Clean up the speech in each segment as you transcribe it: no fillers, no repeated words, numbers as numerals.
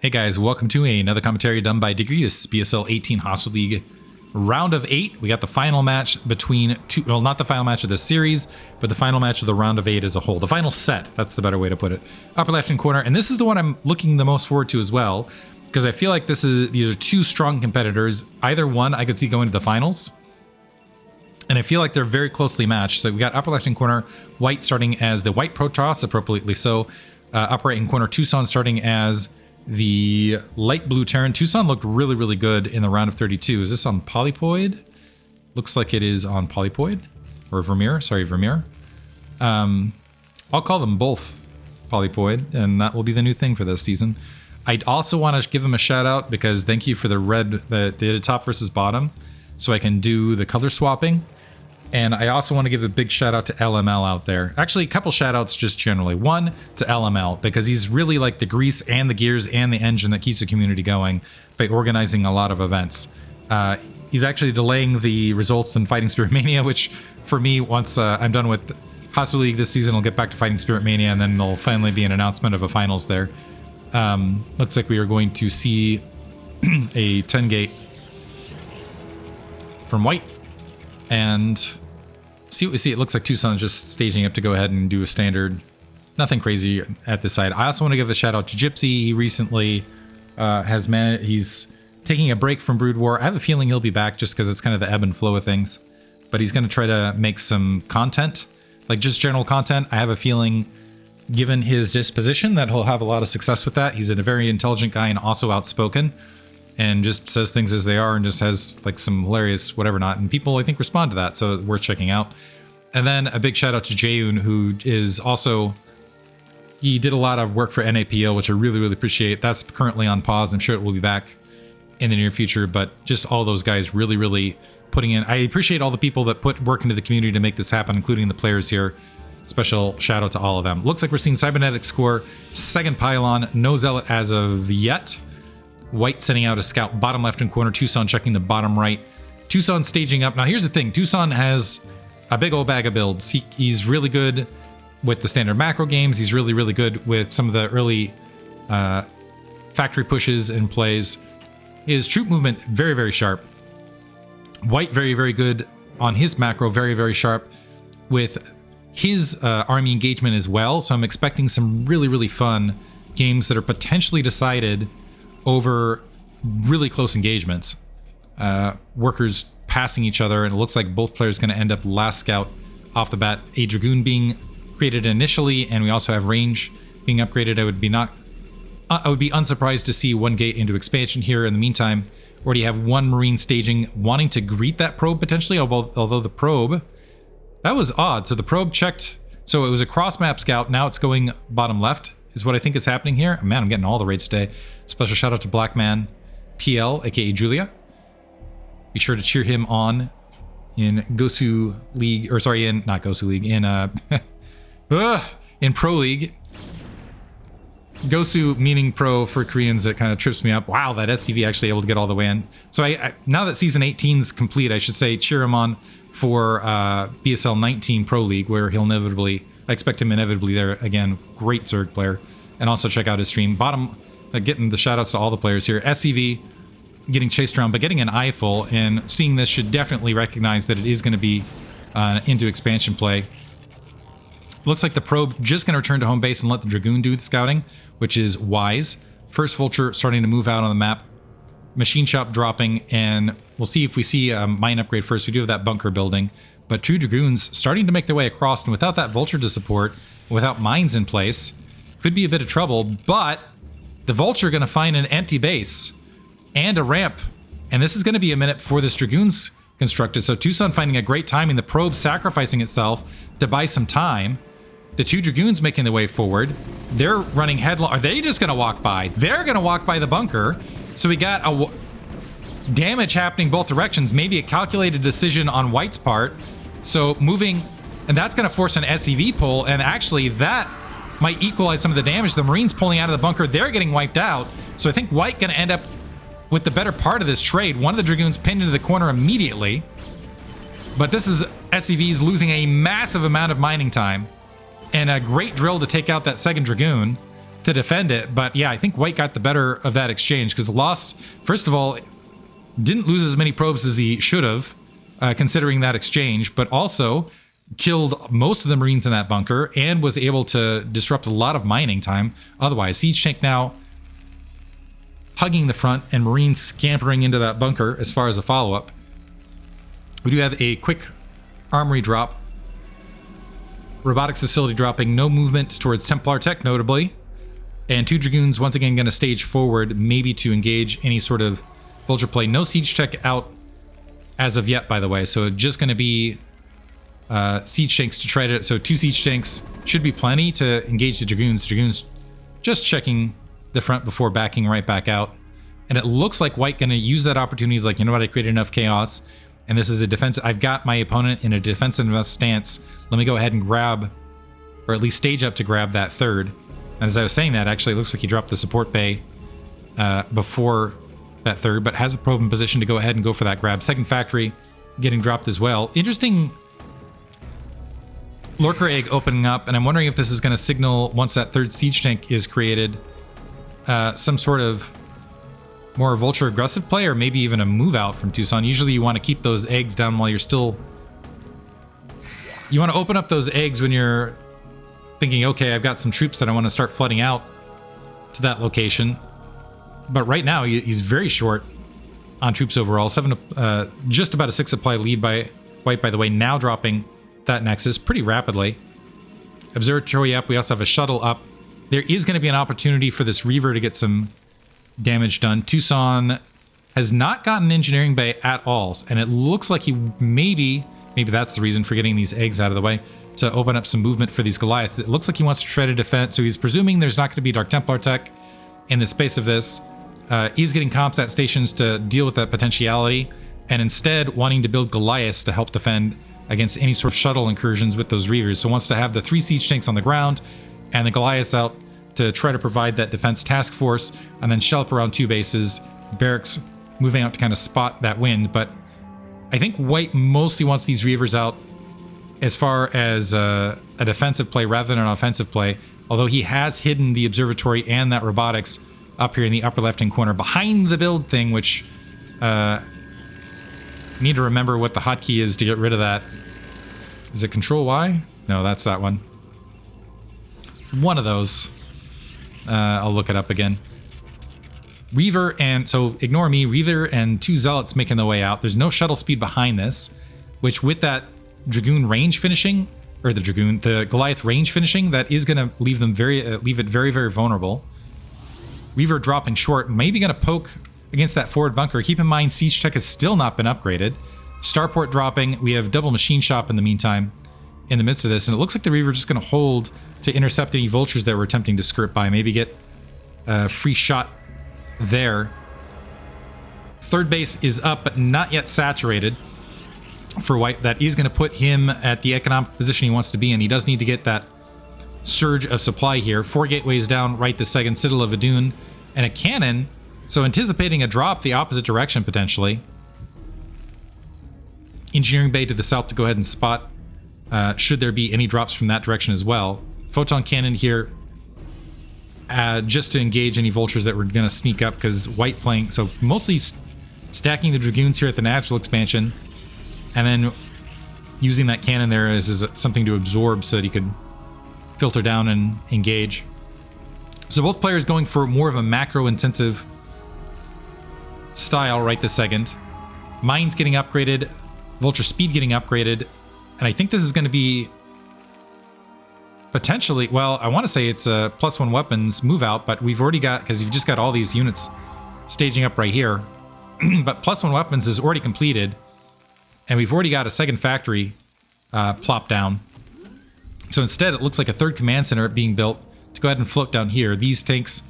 Hey guys, welcome to another commentary done by Diggity. This is BSL 18 Hasuleague round of 8. We got the final match between two, well, not the final match of the series, but the final match of the round of 8 as a whole. The final set, that's the better way to put it. Upper left-hand corner, and this is the one I'm looking the most forward to as well, because I feel like these are two strong competitors. Either one I could see going to the finals, and I feel like they're very closely matched. So we got upper left-hand corner, White starting as the White Protoss, appropriately so. Upper right-hand corner, Tousan starting as the light blue Terran. Tousan looked really, really good in the round of 32. Is this on Polypoid? Looks like it is on Polypoid. Or Vermeer. Sorry, Vermeer. I'll call them both Polypoid, and that will be the new thing for this season. I'd also want to give them a shout out because thank you for the red, they did a top versus bottom, so I can do the color swapping. And I also want to give a big shout out to LML out there. Actually, a couple shout outs just generally. One to LML, because he's really like the grease and the gears and the engine that keeps the community going by organizing a lot of events. He's actually delaying the results in Fighting Spirit Mania, which for me, once I'm done with Hasuleague this season, I'll get back to Fighting Spirit Mania, and then there'll finally be an announcement of a finals there. Looks like we are going to see a 10 gate from White. And see what we see. It looks like Tousan is just staging up to go ahead and do a standard. Nothing crazy at this side. I also want to give a shout out to Gypsy. He recently he's taking a break from Brood War. I have a feeling he'll be back just because it's kind of the ebb and flow of things. But he's going to try to make some content, like just general content. I have a feeling, given his disposition, that he'll have a lot of success with that. He's a very intelligent guy and also outspoken, and just says things as they are and just has like some hilarious whatever not. And people, I think, respond to that, so worth checking out. And then a big shout out to Jaeun, who is also, he did a lot of work for NAPL, which I really, really appreciate. That's currently on pause. I'm sure it will be back in the near future, but just all those guys really, really putting in. I appreciate all the people that put work into the community to make this happen, including the players here. Special shout out to all of them. Looks like we're seeing Cybernetics score second pylon, no Zealot as of yet. White sending out a scout bottom left hand corner, Tousan checking the bottom right. Tousan staging up. Now here's the thing, Tousan has a big old bag of builds. He's really good with the standard macro games. He's really, really good with some of the early factory pushes and plays. His troop movement, very, very sharp. White, very, very good on his macro, very, very sharp with his army engagement as well. So I'm expecting some really, really fun games that are potentially decided over really close engagements. Workers passing each other, and it looks like both players going to end up last scout off the bat. A Dragoon being created initially, and we also have range being upgraded. I would be unsurprised to see one gate into expansion here. In the meantime, already have one Marine staging, wanting to greet that probe potentially, although the probe, that was odd. So the probe checked, so it was a cross map scout, now it's going bottom left, is what I think is happening here. Man, I'm getting all the rates today. Special shout out to Blackman PL, aka Julia. Be sure to cheer him on in Gosu League, or sorry, not Gosu League, in Pro League. Gosu meaning pro for Koreans, that kind of trips me up. Wow, that SCV actually able to get all the way in. So I now that season 18 is complete, I should say cheer him on for BSL 19 Pro League, where he'll inevitably, I expect him inevitably there again. Great Zerg player. And also check out his stream. Bottom, getting the shout outs to all the players here. SCV getting chased around, but getting an eye full, and seeing this should definitely recognize that it is going to be into expansion play. Looks like the probe just going to return to home base and let the Dragoon do the scouting, which is wise. First Vulture starting to move out on the map. Machine shop dropping, and we'll see if we see a mine upgrade first. We do have that bunker building, but two Dragoons starting to make their way across, and without that Vulture to support, without mines in place, could be a bit of trouble. But the Vulture going to find an empty base and a ramp, and this is going to be a minute before this Dragoon's constructed. So Tousan finding a great timing, the probe sacrificing itself to buy some time. The two Dragoons making their way forward. They're running headlong. Are they just going to walk by? They're going to walk by the bunker. So we got a damage happening both directions. Maybe a calculated decision on White's part. So moving, and that's going to force an SCV pull, and actually that might equalize some of the damage. The Marines pulling out of the bunker, they're getting wiped out. So I think White going to end up with the better part of this trade. One of the Dragoons pinned into the corner immediately. But this is SCVs losing a massive amount of mining time. And a great drill to take out that second Dragoon to defend it. But yeah, I think White got the better of that exchange because lost, first of all, didn't lose as many probes as he should have, considering that exchange, but also killed most of the Marines in that bunker and was able to disrupt a lot of mining time. Otherwise, Siege Tank now hugging the front and Marines scampering into that bunker as far as a follow-up. We do have a quick armory drop. Robotics facility dropping, no movement towards Templar Tech notably. And 2 Dragoons once again going to stage forward, maybe to engage any sort of Vulture play. No Siege Tech out as of yet, by the way. So just going to be Siege Tanks to try to... So 2 Siege Tanks should be plenty to engage the Dragoons. Dragoons just checking the front before backing right back out. And it looks like White going to use that opportunity. He's like, you know what, I created enough chaos. And this is a defense. I've got my opponent in a defensive stance. Let me go ahead and grab, or at least stage up to grab that third. And as I was saying that, actually, it looks like he dropped the support bay before that third, but has a probe in position to go ahead and go for that grab. Second factory getting dropped as well. Interesting Lurker Egg opening up, and I'm wondering if this is going to signal, once that third Siege Tank is created, some sort of more Vulture aggressive play, or maybe even a move out from Tousan. Usually you want to keep those eggs down while you're still... You want to open up those eggs when you're thinking, okay, I've got some troops that I want to start flooding out to that location. But right now, he's very short on troops overall. Just about a 6 supply lead by White, by the way, now dropping that Nexus pretty rapidly. Observatory up. We also have a shuttle up. There is going to be an opportunity for this Reaver to get some damage done. Tousan has not gotten engineering bay at all, and it looks like he maybe that's the reason for getting these eggs out of the way, to open up some movement for these Goliaths. It looks like he wants to try to defend, so he's presuming there's not going to be Dark Templar tech in the space of this. He's getting ComSat stations to deal with that potentiality, and instead wanting to build Goliaths to help defend against any sort of shuttle incursions with those Reavers. So wants to have the 3 Siege Tanks on the ground and the Goliaths out to try to provide that defense task force, and then shell up around 2 bases, barracks moving out to kind of spot that wind. But I think White mostly wants these Reavers out as far as a defensive play rather than an offensive play, although he has hidden the observatory and that robotics up here in the upper left-hand corner behind the build thing, which need to remember what the hotkey is to get rid of that. Is it Control Y? No, that's that one. One of those. I'll look it up again. Reaver and... So ignore me. Reaver and 2 Zealots making their way out. There's no shuttle speed behind this, which with that Dragoon range finishing, or the Goliath range finishing, that is going to leave them leave it very, very vulnerable. Reaver dropping short, maybe going to poke against that forward bunker. Keep in mind, Siege Tech has still not been upgraded. Starport dropping. We have double machine shop in the meantime in the midst of this, and it looks like the Reaver just going to hold to intercept any vultures that were attempting to skirt by. Maybe get a free shot there. Third base is up, but not yet saturated for White. That is going to put him at the economic position he wants to be in. He does need to get that surge of supply here. 4 gateways down right this second. Citadel of Adun and a cannon. So anticipating a drop the opposite direction potentially. Engineering bay to the south to go ahead and spot should there be any drops from that direction as well. Photon cannon here just to engage any vultures that were going to sneak up, because White playing... So mostly stacking the Dragoons here at the natural expansion, and then using that cannon there as something to absorb so that he could filter down and engage. So both players going for more of a macro-intensive style right this second. Mines getting upgraded, Vulture speed getting upgraded, and I think this is going to be potentially, well, I want to say it's a +1 weapons move out, but we've already got, because you've just got all these units staging up right here, but +1 weapons is already completed, and we've already got a second factory plop down. So instead, it looks like a third command center being built to go ahead and float down here. These tanks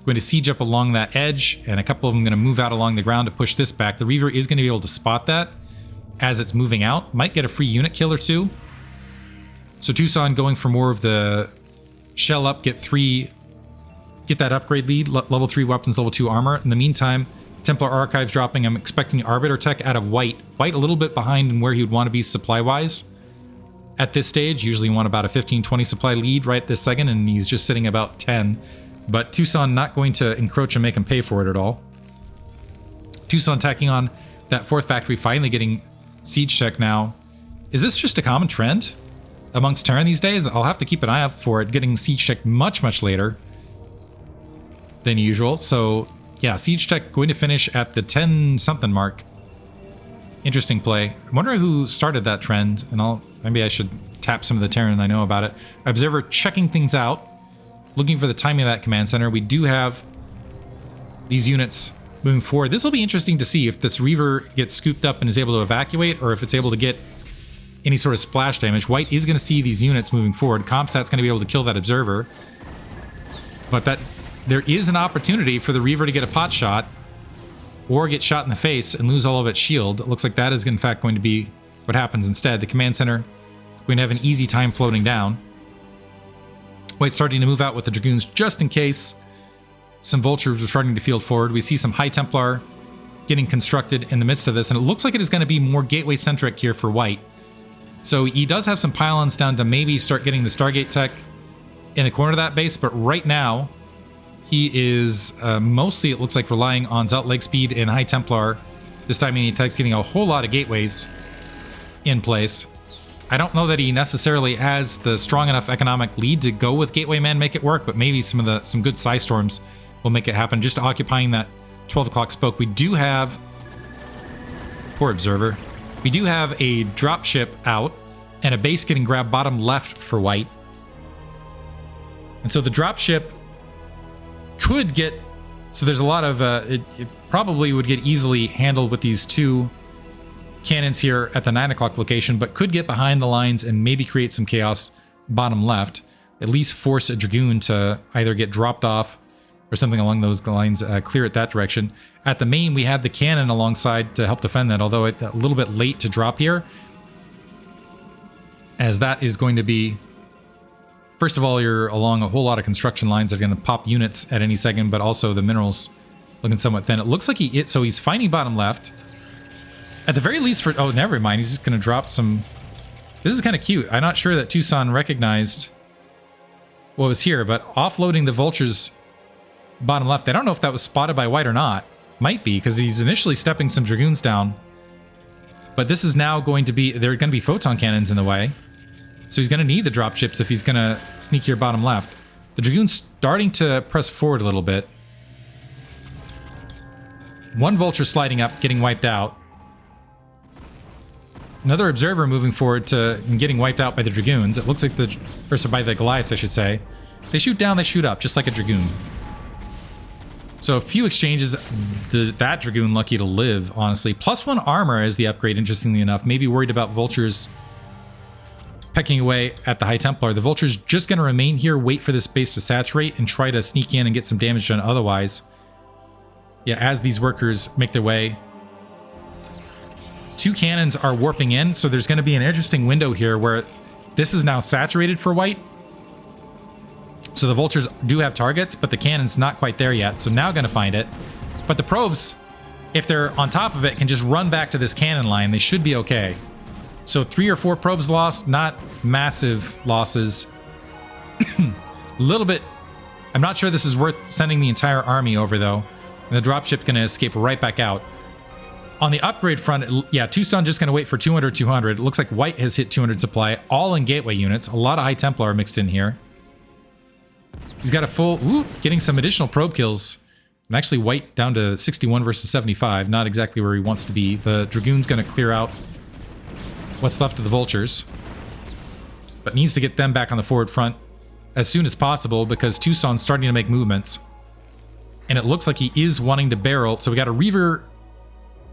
going to siege up along that edge, and a couple of them going to move out along the ground to push this back. The Reaver is going to be able to spot that as it's moving out. Might get a free unit kill or 2. So Tousan going for more of the shell up, get that upgrade lead, level 3 weapons, level 2 armor. In the meantime, Templar Archives dropping. I'm expecting Arbiter Tech out of White. White a little bit behind in where he would want to be supply-wise. at this stage. Usually you want about a 15-20 supply lead right this second, and he's just sitting about 10. But Tousan not going to encroach and make him pay for it at all. Tousan tacking on that fourth factory, finally getting siege tech now. Is this just a common trend amongst Terran these days? I'll have to keep an eye out for it, getting siege tech much, much later than usual. So yeah, siege tech going to finish at the 10-something mark. Interesting play. I wonder who started that trend, and maybe I should tap some of the Terran I know about it. Observer checking things out, looking for the timing of that command center. We do have these units moving forward. This will be interesting to see if this Reaver gets scooped up and is able to evacuate, or if it's able to get any sort of splash damage. White is going to see these units moving forward. Comsat's going to be able to kill that Observer. But there is an opportunity for the Reaver to get a pot shot or get shot in the face and lose all of its shield. It looks like that is in fact going to be what happens instead. The command center going to have an easy time floating down. White's starting to move out with the Dragoons just in case. Some Vultures are starting to field forward. We see some High Templar getting constructed in the midst of this, and it looks like it is going to be more gateway-centric here for White. So he does have some pylons down to maybe start getting the Stargate tech in the corner of that base, but right now he is mostly, it looks like, relying on Zelt leg speed and High Templar. This time he tech's getting a whole lot of gateways in place. I don't know that he necessarily has the strong enough economic lead to go with Gateway Man, make it work, but maybe some good Psy Storms will make it happen. Just occupying that 12 o'clock spoke. We do have, poor Observer, we do have a dropship out and a base getting grabbed bottom left for White. And so the dropship could get, so there's a lot of, it probably would get easily handled with these two cannons here at the 9 o'clock location, but could get behind the lines and maybe create some chaos bottom left. At least force a Dragoon to either get dropped off or something along those lines, clear it that direction. At the main, we had the cannon alongside to help defend that, although it's a little bit late to drop here, as that is going to be, first of all, you're along a whole lot of construction lines that are going to pop units at any second, but also the minerals looking somewhat thin. It looks like so he's finding bottom left. At the very least oh, never mind. He's just going to drop some. This is kind of cute. I'm not sure that Tousan recognized what was here, but offloading the Vultures bottom left. I don't know if that was spotted by White or not. Might be, because he's initially stepping some Dragoons down. But this is now going to be, there are going to be photon cannons in the way. So he's going to need the dropships if he's going to sneak here bottom left. The Dragoon's starting to press forward a little bit. One Vulture sliding up, getting wiped out. Another Observer moving forward to getting wiped out by the Dragoons. It looks like by the Goliaths, I should say. They shoot down, they shoot up, just like a Dragoon. So a few exchanges, that Dragoon lucky to live, honestly. +1 armor is the upgrade, interestingly enough. Maybe worried about Vultures pecking away at the High Templar. The Vulture's just going to remain here, wait for this base to saturate, and try to sneak in and get some damage done otherwise. Yeah, as these workers make their way. Two cannons are warping in, so there's going to be an interesting window here where this is now saturated for White. So the Vultures do have targets, but the cannon's not quite there yet, so now going to find it. But the probes, if they're on top of it, can just run back to this cannon line. They should be okay. So 3 or 4 probes lost, not massive losses. A little bit. I'm not sure this is worth sending the entire army over, though. And the dropship's going to escape right back out. On the upgrade front, yeah, Tousan just going to wait for 200. It looks like White has hit 200 supply, all in gateway units. A lot of High Templar mixed in here. He's got a full, getting some additional probe kills. And actually White down to 61 versus 75. Not exactly where he wants to be. The Dragoon's going to clear out what's left of the Vultures. But needs to get them back on the forward front as soon as possible, because Tousan's starting to make movements. And it looks like he is wanting to barrel. So we got a Reaver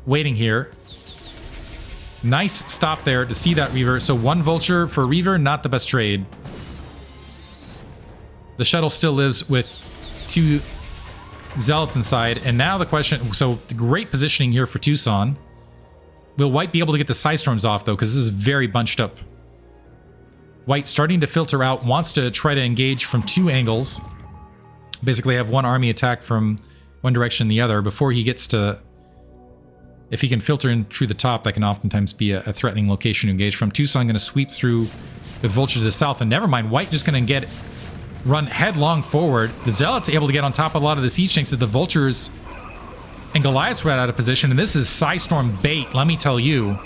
waiting here. Nice stop there to see that Reaver. So 1 Vulture for Reaver, not the best trade. The shuttle still lives with 2 Zealots inside. And now the question, so great positioning here for Tousan. Will White be able to get the Psy Storms off, though? Because this is very bunched up. White starting to filter out, wants to try to engage from 2 angles. Basically have one army attack from one direction and the other before he gets to if he can filter in through the top, that can oftentimes be a threatening location to engage from. Tousan going to sweep through with Vulture to the south, and never mind, White just going to run headlong forward. The Zealots able to get on top of a lot of the siege tanks as the Vultures and Goliaths were out of position, and this is Psystorm bait, let me tell you.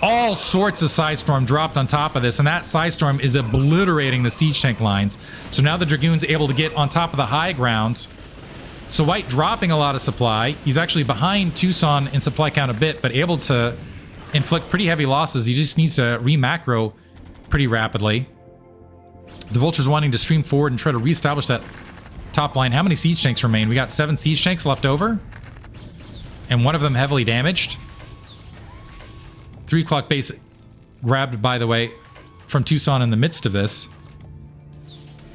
All sorts of Psystorm dropped on top of this, and that Psystorm is obliterating the siege tank lines. So now the Dragoon's able to get on top of the high ground. So White dropping a lot of supply. He's actually behind Tousan in supply count a bit, but able to inflict pretty heavy losses. He just needs to re-macro pretty rapidly. The Vulture's wanting to stream forward and try to reestablish that top line. How many siege tanks remain? We got 7 siege tanks left over, and one of them heavily damaged. 3 o'clock base grabbed, by the way, from Tousan in the midst of this.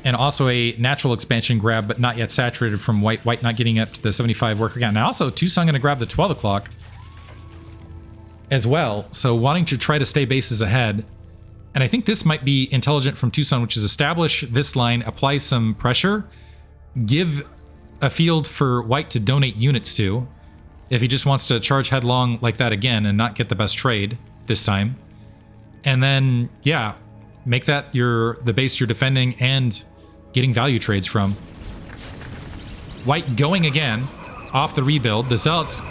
And also a natural expansion grab, but not yet saturated from White. White not getting up to the 75 worker count. Now also, Tousan going to grab the 12 o'clock as well. So wanting to try to stay bases ahead. And I think this might be intelligent from Tousan, which is establish this line, apply some pressure, give a field for White to donate units to, if he just wants to charge headlong like that again and not get the best trade this time. And then, yeah, make that the base you're defending and getting value trades from. White going again off the rebuild. The Zealots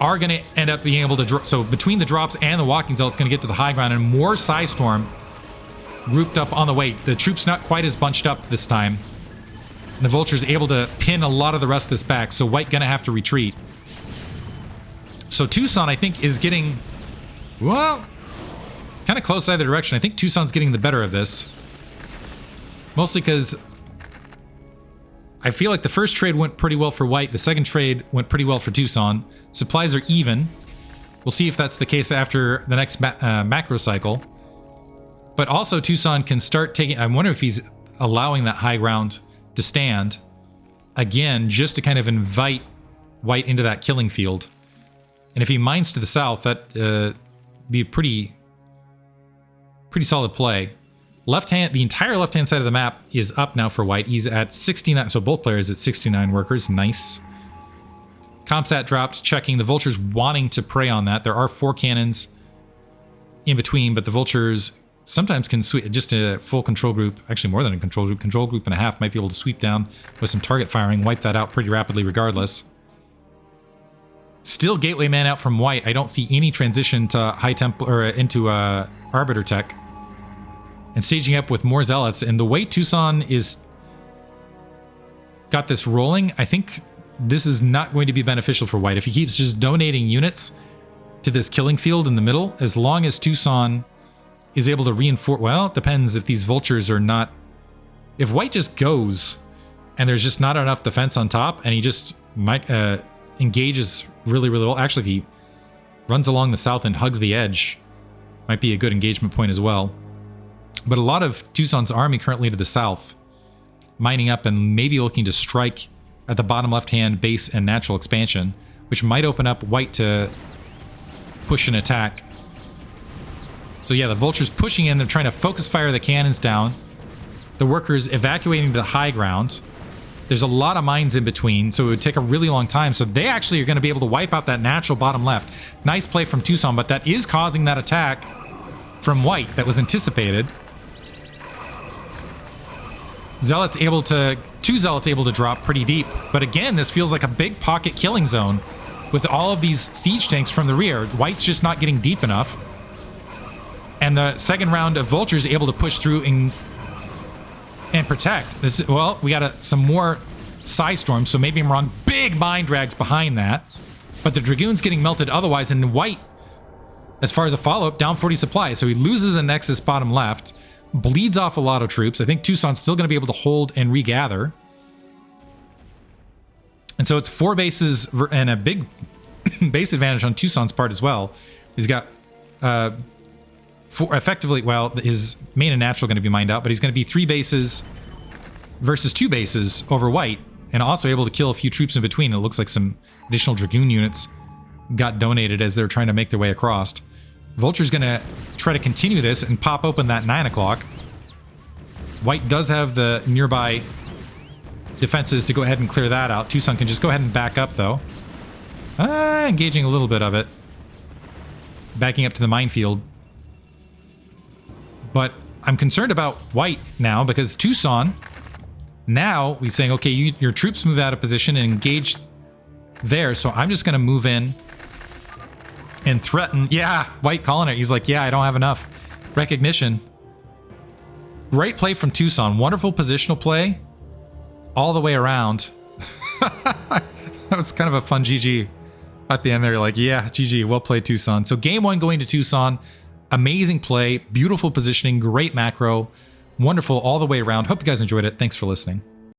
are going to end up being able to drop. So between the drops and the walking Zealots going to get to the high ground, and more Psystorm grouped up on the way. The troops not quite as bunched up this time. And the Vulture's able to pin a lot of the rest of this back, so White gonna have to retreat. So Tousan, I think, is getting, well, kind of close either direction. I think Tousan's getting the better of this. Mostly because I feel like the first trade went pretty well for White. The second trade went pretty well for Tousan. Supplies are even. We'll see if that's the case after the next macro cycle. But also Tousan can start taking, I wonder if he's allowing that high ground to stand again, just to kind of invite White into that killing field. And if he mines to the south, that be a pretty solid play. Left hand, the entire left hand side of the map is up now for White. He's at 69, so both players at 69 workers. Nice. Comsat dropped, checking. The Vulture's wanting to prey on that. There are 4 cannons in between, but the Vultures sometimes can sweep just a full control group, actually more than a control group and a half might be able to sweep down with some target firing, wipe that out pretty rapidly regardless. Still gateway man out from White. I don't see any transition to high temp or into arbiter tech. And staging up with more Zealots, and the way Tousan is got this rolling, I think this is not going to be beneficial for White. If he keeps just donating units to this killing field in the middle, as long as Tousan is able to reinforce, well, it depends if these Vultures are not, if White just goes and there's just not enough defense on top and he just might engages really well. Actually, if he runs along the south and hugs the edge, might be a good engagement point as well. But a lot of Tousan's army currently to the south, mining up and maybe looking to strike at the bottom left-hand base and natural expansion, which might open up White to push an attack. So yeah, the Vulture's pushing in. They're trying to focus fire the cannons down. The workers evacuating to the high ground. There's a lot of mines in between, so it would take a really long time. So they actually are going to be able to wipe out that natural bottom left. Nice play from Tousan, but that is causing that attack from White that was anticipated. Zealots able to, 2 Zealots able to drop pretty deep. But again, this feels like a big pocket killing zone with all of these siege tanks from the rear. White's just not getting deep enough. And the second round of Vultures able to push through and protect. This, well, we got some more Psystorms, so maybe I'm wrong. Big mine drags behind that. But the Dragoon's getting melted otherwise, and White, as far as a follow-up, down 40 supply. So he loses a Nexus bottom left, bleeds off a lot of troops. I think Tousan's still going to be able to hold and regather. And so it's 4 bases and a big base advantage on Tousan's part as well. He's got effectively, well, his main and natural going to be mined out, but he's going to be 3 bases versus 2 bases over White, and also able to kill a few troops in between. It looks like some additional Dragoon units got donated as they're trying to make their way across. Vulture's going to try to continue this and pop open that 9 o'clock. White does have the nearby defenses to go ahead and clear that out. Tousan can just go ahead and back up, though. Engaging a little bit of it. Backing up to the minefield. But I'm concerned about white now because Tousan, now he's saying, okay, your troops move out of position and engage there. So I'm just going to move in and threaten. Yeah, white calling it. He's like, yeah, I don't have enough recognition. Great play from Tousan. Wonderful positional play all the way around. That was kind of a fun GG at the end there. You're like, yeah, GG, well played, Tousan. So game 1 going to Tousan. Amazing play, beautiful positioning, great macro, wonderful all the way around. Hope you guys enjoyed it. Thanks for listening.